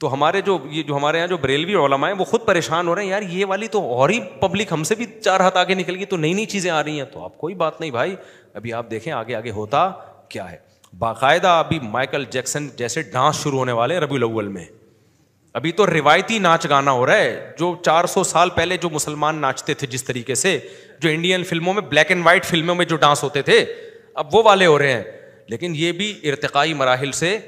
تو ہمارے جو ہمارے یہاں جو بریلوی علماء ہیں وہ خود پریشان ہو رہے ہیں، یار یہ والی تو اور ہی پبلک ہم سے بھی 4 ہاتھ آگے نکل گئی، تو نئی نئی چیزیں آ رہی ہیں. تو آپ کوئی بات نہیں بھائی، ابھی آپ دیکھیں آگے آگے ہوتا کیا ہے. باقاعدہ ابھی مائیکل جیکسن جیسے ڈانس شروع ہونے والے ربیع الاول میں. ابھی تو روایتی ناچ گانا ہو رہا ہے، جو 400 سال پہلے جو مسلمان ناچتے تھے جس طریقے سے، جو انڈین فلموں میں بلیک اینڈ وائٹ فلموں میں جو ڈانس ہوتے تھے، اب وہ والے ہو رہے ہیں. لیکن یہ بھی ارتقائی مراحل سے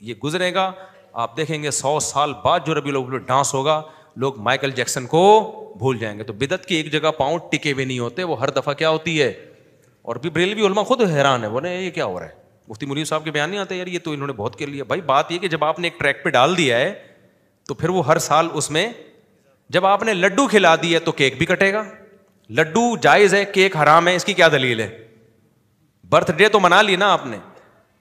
یہ گزرے گا. آپ دیکھیں گے 100 سال بعد جو ربیع الاول میں ڈانس ہوگا، لوگ مائیکل جیکسن کو بھول جائیں گے. تو بدعت کی ایک جگہ پاؤں ٹکے ہوئے نہیں ہوتے، وہ ہر دفعہ کیا ہوتی ہے. اور بھی بریلوی علماء خود حیران ہے، بولے یہ کیا ہو رہا ہے. مفتی منیر صاحب کے بیان نہیں آتے یار یہ تو انہوں نے بہت کر لیا. بھائی بات یہ کہ جب آپ نے ایک ٹریک پہ ڈال دیا ہے تو پھر وہ ہر سال اس میں، جب آپ نے لڈو کھلا دیا تو کیک بھی کٹے گا. لڈو جائز ہے، کیک حرام ہے، اس کی کیا دلیل ہے. برتھ ڈے تو منا لی نا آپ نے.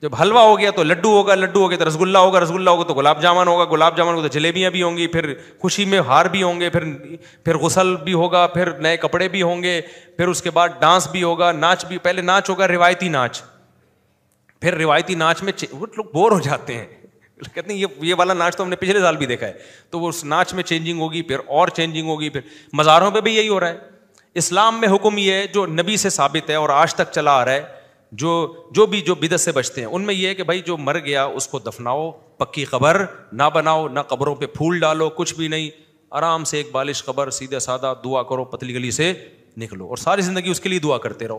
جب حلوہ ہو گیا تو لڈو ہوگا، لڈو ہو گیا تو رسگلہ ہوگا، رسگلہ ہوگا تو گلاب جامن ہوگا، گلاب جامن ہوگا تو جلیبیاں بھی ہوں گی، پھر خوشی میں ہار بھی ہوں گے، پھر غسل بھی ہوگا، پھر نئے کپڑے بھی ہوں گے، پھر اس کے بعد ڈانس بھی ہوگا، ناچ بھی. پہلے ناچ ہوگا روایتی ناچ، پھر روایتی ناچ میں وہ لوگ بور ہو جاتے ہیں، کہتے ہیں یہ والا ناچ تو ہم نے پچھلے سال بھی دیکھا ہے. تو وہ اس ناچ میں چینجنگ ہوگی، پھر اور چینجنگ ہوگی. پھر مزاروں پہ بھی یہی ہو رہا ہے. اسلام میں حکم یہ ہے جو نبی سے ثابت ہے اور آج تک چلا آ رہا ہے، جو بدعت سے بچتے ہیں ان میں یہ ہے کہ بھائی جو مر گیا اس کو دفناؤ، پکی قبر نہ بناؤ، نہ قبروں پہ پھول ڈالو، کچھ بھی نہیں. آرام سے ایک بالش قبر، سیدھا سادہ دعا کرو، پتلی گلی سے نکلو اور ساری زندگی اس کے لیے دعا کرتے رہو.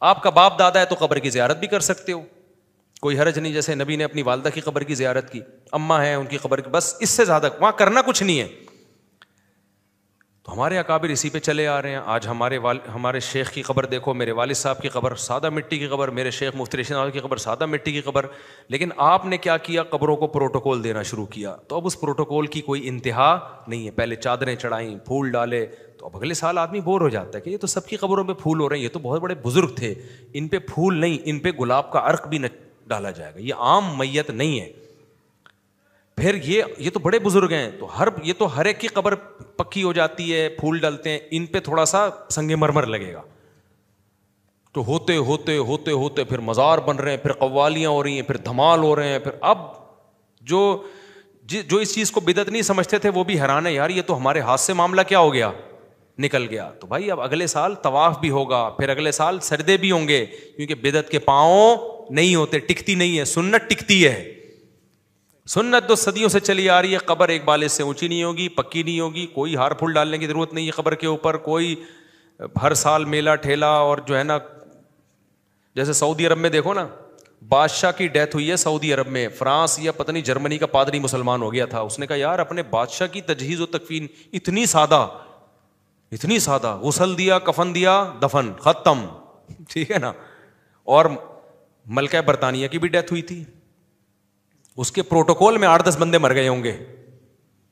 آپ کا باپ دادا ہے تو قبر کی زیارت بھی کر سکتے ہو، کوئی حرج نہیں. جیسے نبی نے اپنی والدہ کی قبر کی زیارت کی، اماں ہیں ان کی قبر کی، بس اس سے زیادہ وہاں کرنا کچھ نہیں ہے. تو ہمارے اکابر اسی پہ چلے آ رہے ہیں. آج ہمارے شیخ کی قبر دیکھو، میرے والد صاحب کی قبر سادہ مٹی کی قبر، میرے شیخ مفتی رشید احمد کی قبر سادہ مٹی کی قبر. لیکن آپ نے کیا کیا، قبروں کو پروٹوکول دینا شروع کیا. تو اب اس پروٹوکول کی کوئی انتہا نہیں ہے. پہلے چادریں چڑھائیں، پھول ڈالے، تو اب اگلے سال آدمی بور ہو جاتا ہے کہ یہ تو سب کی قبروں پہ پھول ہو رہے ہیں، یہ تو بہت بڑے بزرگ تھے، ان پہ پھول نہیں، ان پہ گلاب کا عرق بھی نہ ڈالا جائے گا، یہ عام میت نہیں ہے. پھر یہ تو بڑے بزرگ ہیں، تو یہ تو ہر ایک کی قبر پکی ہو جاتی ہے، پھول ڈلتے ہیں، ان پہ تھوڑا سا سنگ مرمر لگے گا. تو ہوتے ہوتے ہوتے ہوتے پھر مزار بن رہے ہیں، پھر قوالیاں ہو رہی ہیں، پھر دھمال ہو رہے ہیں. پھر اب جو اس چیز کو بدعت نہیں سمجھتے تھے وہ بھی حیران ہے، یار یہ تو ہمارے ہاتھ سے معاملہ کیا ہو گیا، نکل گیا. تو بھائی اب اگلے سال طواف بھی ہوگا، پھر اگلے سال سجدے بھی ہوں گے، کیونکہ بدعت کے پاؤں نہیں ہوتے، ٹکتی نہیں ہے. سنت ٹکتی ہے. سنت تو صدیوں سے چلی آ رہی ہے. قبر ایک بالش سے اونچی نہیں ہوگی، پکی نہیں ہوگی، کوئی ہار پھول ڈالنے کی ضرورت نہیں ہے قبر کے اوپر. کوئی ہر سال میلہ ٹھیلا اور جو ہے نا، جیسے سعودی عرب میں دیکھو نا، بادشاہ کی ڈیتھ ہوئی ہے سعودی عرب میں، فرانس یا پتہ نہیں جرمنی کا پادری مسلمان ہو گیا تھا. اس نے کہا یار اپنے بادشاہ کی تجہیز و تکفین اتنی سادہ، غسل دیا، کفن دیا، دفن، ختم. ٹھیک ہے نا. اور ملکہ برطانیہ کی بھی ڈیتھ ہوئی تھی، اس کے پروٹوکول میں 8-10 بندے مر گئے ہوں گے.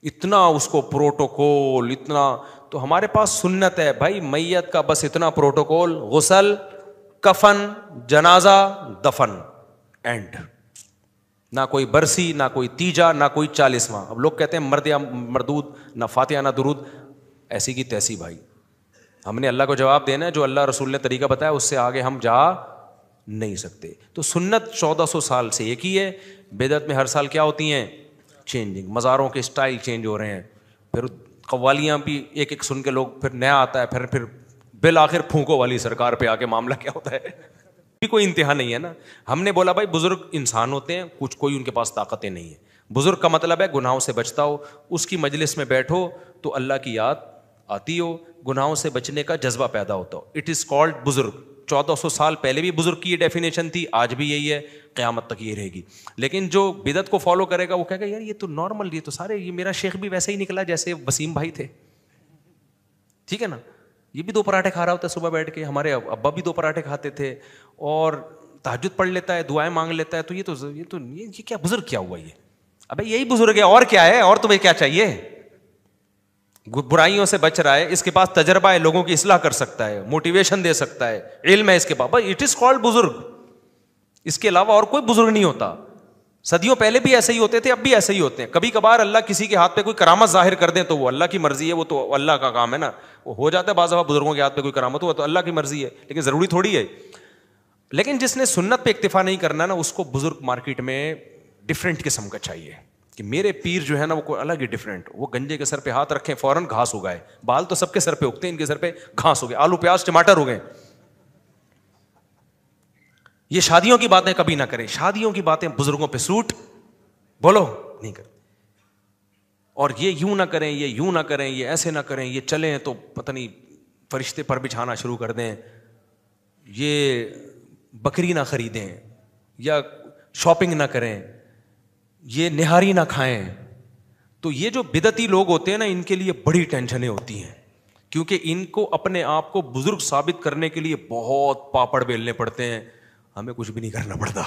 اتنا اس کو پروٹوکول، اتنا. تو ہمارے پاس سنت ہے بھائی، میت کا بس اتنا پروٹوکول، غسل، کفن، جنازہ، دفن، اینڈ. نہ کوئی برسی، نہ کوئی تیجا، نہ کوئی 40واں. اب لوگ کہتے ہیں مرد یا مردود، نہ فاتحہ نہ درود. ایسی کی تیسی بھائی. ہم نے اللہ کو جواب دینا ہے، جو اللہ رسول نے طریقہ بتایا اس سے آگے ہم جا نہیں سکتے. تو سنت 1400 سال سے ایک ہی ہے. بدعت میں ہر سال کیا ہوتی ہیں، چینجنگ. مزاروں کے اسٹائل چینج ہو رہے ہیں، پھر قوالیاں بھی ایک ایک سن کے لوگ، پھر نیا آتا ہے، پھر بالآخر پھونکو والی سرکار پہ آ کے معاملہ کیا ہوتا ہے. کوئی انتہا نہیں ہے نا. ہم نے بولا بھائی بزرگ انسان ہوتے ہیں، کوئی ان کے پاس طاقتیں نہیں ہیں. بزرگ کا مطلب ہے گناہوں سے بچتا ہو، اس کی مجلس میں بیٹھو تو اللہ کی یاد آتی ہو، گناہوں سے بچنے کا جذبہ پیدا ہوتا ہو. اٹ از کالڈ بزرگ. 1400 سال پہلے بھی بزرگ کی یہ ڈیفینیشن تھی، آج بھی یہی ہے، قیامت تک یہ رہے گی. لیکن جو بدعت کو فالو کرے گا وہ کہے گا یار یہ تو نارمل، یہ تو سارے، یہ میرا شیخ بھی ویسے ہی نکلا جیسے وسیم بھائی تھے. ٹھیک ہے نا. یہ بھی 2 پراٹھے کھا رہا ہوتا ہے صبح بیٹھ کے، ہمارے ابا بھی 2 پراٹھے کھاتے تھے، اور تہجد پڑھ لیتا ہے، دعائیں مانگ لیتا ہے. تو یہ کیا بزرگ کیا ہوا یہ؟ ابے یہی بزرگ ہے، اور کیا ہے، اور تمہیں کیا چاہیے؟ برائیوں سے بچ رہا ہے، اس کے پاس تجربہ ہے، لوگوں کی اصلاح کر سکتا ہے، موٹیویشن دے سکتا ہے، علم ہے اس کے پاس. اٹ از کالڈ بزرگ. اس کے علاوہ اور کوئی بزرگ نہیں ہوتا. صدیوں پہلے بھی ایسے ہی ہوتے تھے، اب بھی ایسے ہی ہوتے ہیں. کبھی کبھار اللہ کسی کے ہاتھ پہ کوئی کرامت ظاہر کر دیں تو وہ اللہ کی مرضی ہے، وہ تو اللہ کا کام ہے نا. وہ ہو جاتا ہے بعض دفعہ بزرگوں کے ہاتھ پہ کوئی کرامت ہوا تو اللہ کی مرضی ہے، لیکن ضروری تھوڑی ہے. لیکن جس نے سنت پہ اکتفا نہیں کرنا نا، اس کو بزرگ مارکیٹ میں ڈفرینٹ قسم کا چاہیے. کہ میرے پیر جو ہے نا وہ کوئی الگ ہی ڈفرینٹ, وہ گنجے کے سر پہ ہاتھ رکھیں فوراً گھاس اگائے. بال تو سب کے سر پہ اگتے ہیں, ان کے سر پہ گھاس ہو گئے, آلو پیاز ٹماٹر ہو گئے. یہ شادیوں کی باتیں کبھی نہ کریں, شادیوں کی باتیں بزرگوں پہ سوٹ بولو نہیں کرتے. اور یہ یوں نہ کریں, یہ یوں نہ کریں, یہ ایسے نہ کریں, یہ چلیں تو پتہ نہیں فرشتے پر بچھانا شروع کر دیں, یہ بکری نہ خریدیں, یا شاپنگ نہ کریں, یہ نہاری نہ کھائیں. تو یہ جو بدعتی لوگ ہوتے ہیں نا, ان کے لیے بڑی ٹینشنیں ہوتی ہیں, کیونکہ ان کو اپنے آپ کو بزرگ ثابت کرنے کے لیے بہت پاپڑ بیلنے پڑتے ہیں. ہمیں کچھ بھی نہیں کرنا پڑتا.